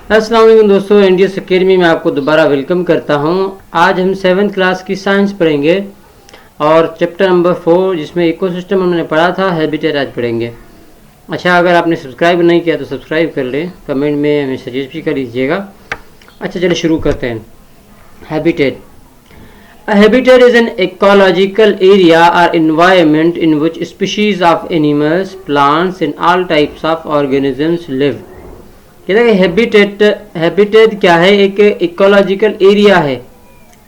अस्सलाम वालेकुम दोस्तों, इंडियस अकेडमी में आपको दोबारा वेलकम करता हूं। आज हम 7th क्लास की साइंस पढ़ेंगे और चैप्टर नंबर 4 जिसमें इकोसिस्टम हमने पढ़ा था, हैबिटेट आज पढ़ेंगे। अच्छा, अगर आपने सब्सक्राइब नहीं किया तो सब्सक्राइब कर लें, कमेंट में हमें सजेस्ट भी कर लीजिएगा। अच्छा चलिए शुरू करते हैं। Habitat. A habitat is an ecological area or environment in which species of animals, plants and all types of organisms live. कहते हैं हैबिटेट क्या है? एक इकोलॉजिकल एरिया है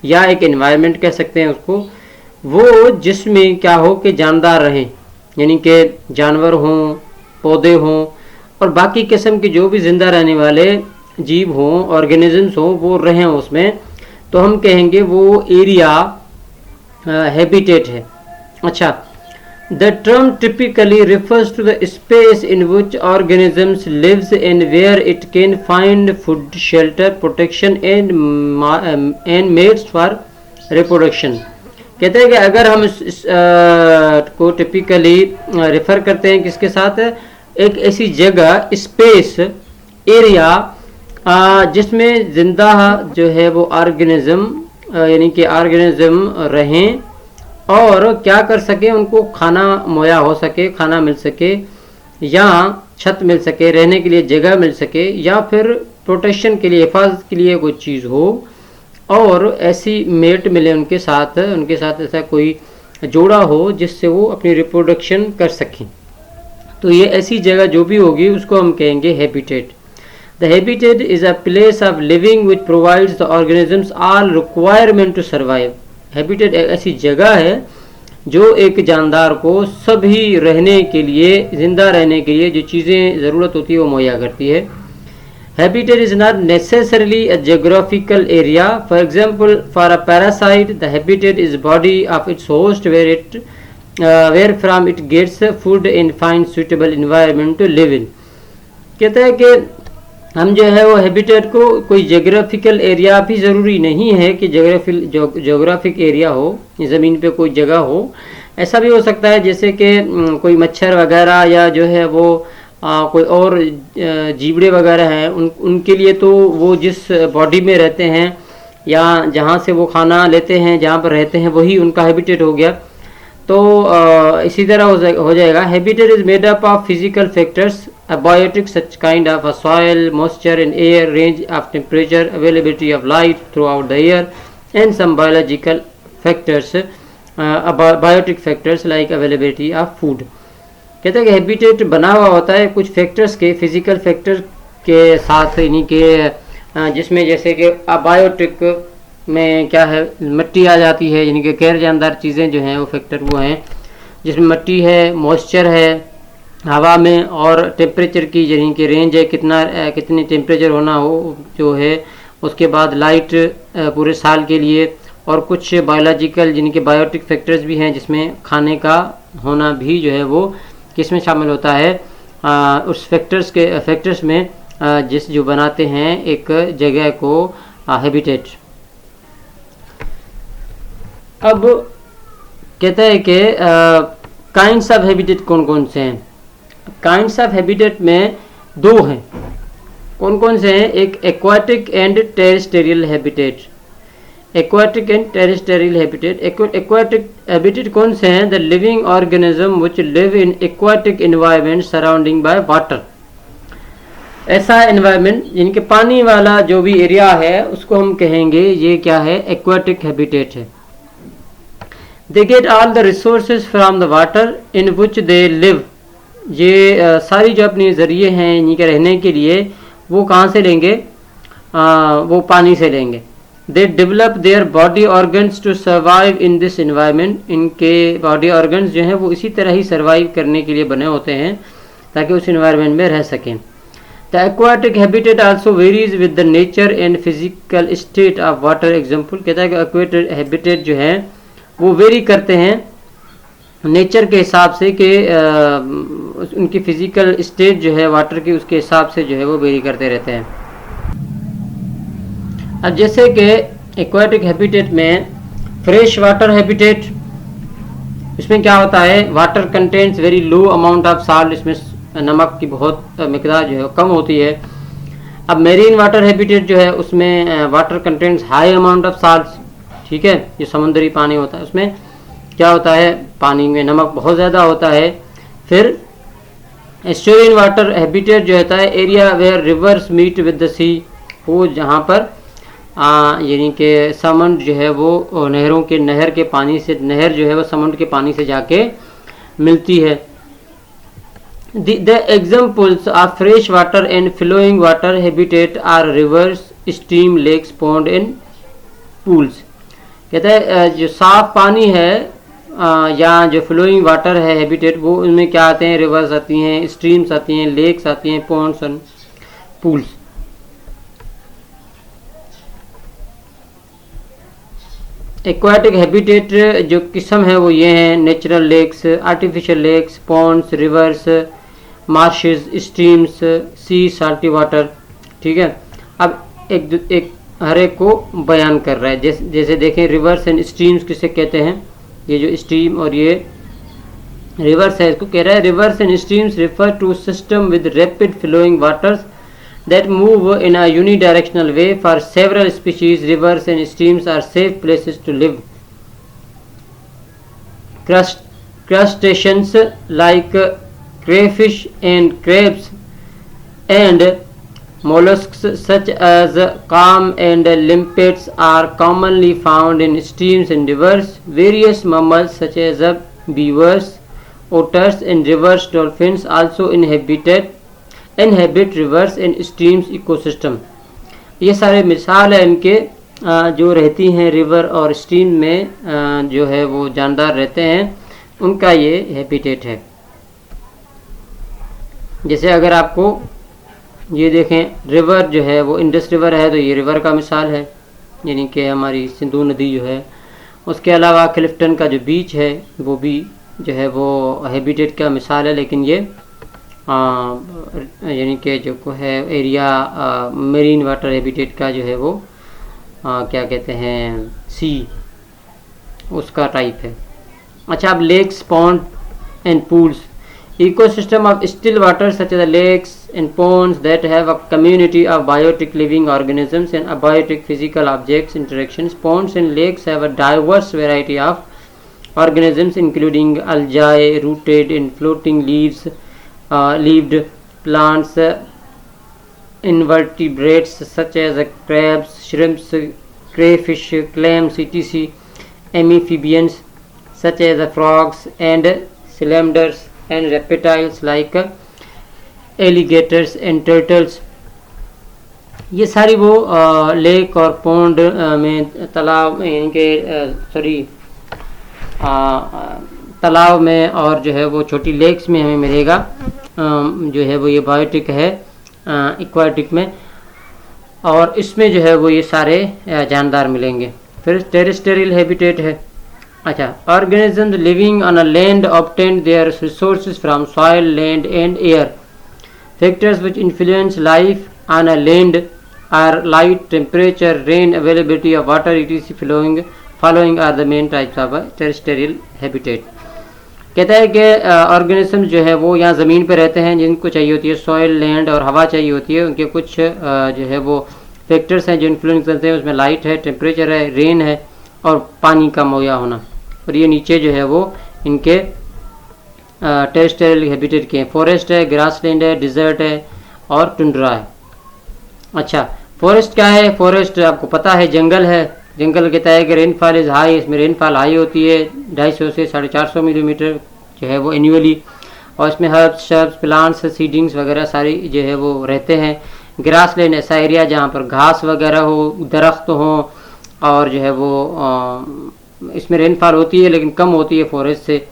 या एक एनवायरनमेंट कह सकते हैं उसको, वो जिसमें क्या हो कि जानदार रहें, यानी कि जानवर हों, पौधे हों और बाकी किस्म के जो भी जिंदा रहने वाले जीव हों, ऑर्गेनिजम्स हों, वो रहें उसमें, तो हम कहेंगे वो एरिया हैबिटेट है। अच्छा, the term typically refers to the space in which organisms lives and where it can find food, shelter, protection and mates for reproduction. कहते हैं कि अगर हम इस को टिपिकली रेफर करते हैं किसके साथ, एक ऐसी जगह, स्पेस, एरिया जिसमें जिंदा जो है वो ऑर्गेनिज्म यानी कि ऑर्गेनिज्म रहें और क्या कर सके, उनको खाना मुहैया हो सके, खाना मिल सके या छत मिल सके, रहने के लिए जगह मिल सके, या फिर प्रोटेक्शन के लिए, हिफाजत के लिए कोई चीज़ हो और ऐसी मेट मिले उनके साथ ऐसा कोई जोड़ा हो जिससे वो अपनी रिप्रोडक्शन कर सकें। तो ये ऐसी जगह जो भी होगी उसको हम कहेंगे habitat. The habitat is a place of living which provides the organisms all requirement to survive. Habitat एक ऐसी जगह है जो एक जानदार को सभी रहने के लिए, जिंदा रहने के लिए जो चीज़ें ज़रूरत होती है वो मुहैया करती है। Habitat is not necessarily a geographical area. For example, for a parasite the habitat is body of its host where from it gets food and find suitable environment to live in. कहता है कि हम जो है वो habitat को, कोई geographical area भी ज़रूरी नहीं है कि जोग्राफिक एरिया हो, ज़मीन पे कोई जगह हो। ऐसा भी हो सकता है जैसे कि कोई मच्छर वगैरह या जो है वो कोई और जीवड़े वगैरह हैं, उनके लिए तो वो जिस बॉडी में रहते हैं या जहाँ से वो खाना लेते हैं, जहाँ पर रहते हैं, वही उनका हैबिटेट हो गया। तो इसी तरह हो जाएगा। Habitat is made up of physical factors, abiotic such kind of a soil, moisture and air, range of temperature, availability of light throughout the year, and some biological factors, biotic factors like availability of food. कहते हैं कि habitat बना हुआ होता है कुछ factors के, physical factor के साथ, यानी कि जिसमें जैसे कि अबायोटिक में क्या है, मिट्टी आ जाती है, यानी कि गैर जानदार चीज़ें जो हैं वो फैक्टर वो हैं जिसमें मिट्टी है, मॉइस्चर है हवा में, और टेम्परेचर की यानी कि रेंज है, कितनी टेम्परेचर होना हो जो है, उसके बाद लाइट पूरे साल के लिए, और कुछ बायोलॉजिकल यानी कि बायोटिक फैक्टर्स भी हैं जिसमें खाने का होना भी जो है वो किसमें शामिल होता है, उस फैक्टर्स में जो बनाते हैं एक जगह को हैबिटेट। अब कहता है कि काइंड्स ऑफ हैबिटेट कौन कौन से हैं। काइंड्स ऑफ हैबिटेट में दो हैं। कौन कौन से हैं? एक aquatic and terrestrial habitat. Aquatic and terrestrial habitat. Aquatic habitat कौन से हैं? The living organism which live in aquatic environment surrounding by water. ऐसा एनवायरनमेंट यानी कि पानी वाला जो भी एरिया है उसको हम कहेंगे ये क्या है, एक्वाटिक हैबिटेट है। They get all the resources from the water in which they live. ये सारी जो अपने ज़रिए हैं इनके रहने के लिए वो कहाँ से लेंगे? वो पानी से लेंगे। They develop their body organs to survive in this environment. इनके बॉडी ऑर्गन्स जो हैं वो इसी तरह ही सर्वाइव करने के लिए बने होते हैं ताकि उस इन्वायरमेंट में रह सकें। The aquatic habitat also varies with the nature and physical state of water. Example कहता है कि एक्वाटिक हैबिटेट जो है वो वेरी करते हैं नेचर के हिसाब से कि उनकी फिजिकल स्टेट जो है वाटर की, उसके हिसाब से जो है वो वेरी करते रहते हैं। अब जैसे कि एक्वाटिक हैबिटेट में फ्रेश वाटर हैबिटेट, इसमें क्या होता है, water contents very low amount of salt, इसमें नमक की बहुत मिकदार जो है कम होती है। अब मेरीन वाटर हैबिटेट जो है उसमें water contents high amount of salts, ठीक है, ये समुद्री पानी होता है, उसमें क्या होता है, पानी में नमक बहुत ज़्यादा होता है। फिर एस्चुरिन वाटर हैबिटेट जो होता है area where rivers meet with the sea, वो जहाँ पर यानी कि समुद्र जो है वो नहरों के नहर के पानी से, नहर जो है वो समुद्र के पानी से जाके मिलती है। The examples of fresh water and flowing water habitat are rivers, stream, lakes, pond and pools। कहता है जो साफ पानी है या जो फ्लोइंग वाटर है हैबिटेट, वो उनमें क्या आते हैं, रिवर्स आती हैं, स्ट्रीम्स आती हैं, लेक्स आती हैं, ponds and pools. Aquatic habitat जो किस्म है वो ये हैं, natural lakes, artificial lakes, ponds, rivers, marshes, streams, sea, salty water, ठीक है। अब एक हर एक को बयान कर रहा है। जैसे देखें रिवर्स एंड स्ट्रीम्स किसे कहते हैं, ये जो स्ट्रीम और ये रिवर्स है इसको कह रहा है rivers and streams refer to system with rapid flowing waters that move in a unidirectional way. For several species, rivers and streams are safe places to live. Crustaceans like crayfish and crabs and mollusks such as clam and limpets are commonly found in streams and rivers. Various mammals such as beavers, otters and river dolphins also inhabit rivers and streams ecosystem। ये सारे मिसाल है इनके जो रहती हैं river और stream में जो है वो जानदार रहते हैं, उनका ये हैबिटेट है। जैसे अगर आपको ये देखें रिवर जो है वो इंडस रिवर है तो ये रिवर का मिसाल है, यानी कि हमारी सिंधु नदी जो है। उसके अलावा क्लिफ्टन का जो बीच है वो भी जो है वो हैबिटेट का मिसाल है, लेकिन ये यानी कि जो है एरिया मेरीन वाटर हैबिटेट का जो है वो क्या कहते हैं, सी, उसका टाइप है। अच्छा, अब lakes, pond and pools, ecosystem of still water such as lakes and ponds that have a community of biotic living organisms and abiotic physical objects interactions. Ponds and lakes have a diverse variety of organisms including algae, rooted and floating leaved plants, invertebrates such as crabs, shrimps, crayfish, clams, etc. Amphibians such as frogs and salamanders and reptiles like alligators and turtles। ये सारी वो lake और pond में, तालाब यानी कि तालाब में और जो है वो छोटी लेक्स में हमें मिलेगा, जो है वो ये बायोटिक है एक्वाटिक में, और इसमें जो है वो ये सारे जानदार मिलेंगे। फिर टेरेस्ट्रियल हैबिटेट है। अच्छा, organisms living on a land obtain their resources from soil, land and air. Factors which influence life on a land are light, temperature, rain, availability of water, etc. Following are the main types of terrestrial habitat। कहता है कि organism जो है वो यहाँ ज़मीन पर रहते हैं, जिनको चाहिए होती है सॉइल, लैंड और हवा चाहिए होती है। उनके कुछ जो है वो फैक्टर्स हैं जो इन्फ्लुएंस करते हैं, उसमें लाइट है, टेम्परेचर है, रेन है और पानी का मुहैया होना। और ये नीचे जो है वो इनके टेरेस्ट्रियल हैबिटेट के हैं। फॉरेस्ट है, ग्रासलैंड है, डिजर्ट है और टुंड्रा है। अच्छा, फॉरेस्ट क्या है? फॉरेस्ट आपको पता है जंगल है। जंगल कहता है कि रेनफॉल इज़ हाई, इसमें रेनफॉल हाई होती है 250 से 450 मिलीमीटर जो है वो एनुअली, और इसमें हर्ब्स, शर्ब्स, प्लांट्स, सीडिंग्स वगैरह सारी जो है वो रहते हैं। ग्रासलैंड ऐसा एरिया जहाँ पर घास वगैरह हो, दरख्त हों, और जो है वो इसमें रेनफॉल होती है लेकिन कम होती है फॉरेस्ट से।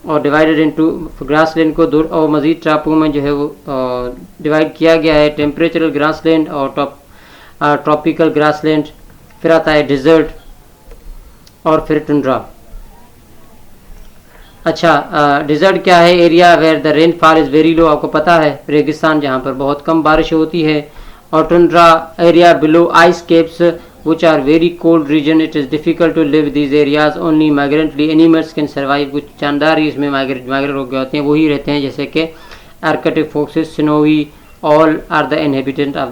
और डिवाइडेड इनटू, ग्रासलैंड को दो और मज़ीद टापुओं में जो है वो डिवाइड किया गया है, टेम्परेचरल ग्रासलैंड और ट्रॉपिकल ग्रासलैंड। फिर आता है डिज़र्ट और फिर टुंड्रा। अच्छा, डिज़र्ट क्या है? Area where the rainfall is very low, आपको पता है रेगिस्तान जहाँ पर बहुत कम बारिश होती है। और tundra area below ice caps which are very cold region. It is difficult to live these areas. Only migratory animals can survive। कुछ जानदार ही इसमें माइग्रेट हो गए होते हैं, वही रहते हैं, जैसे कि Arctic foxes, snowy, all are the inhabitants of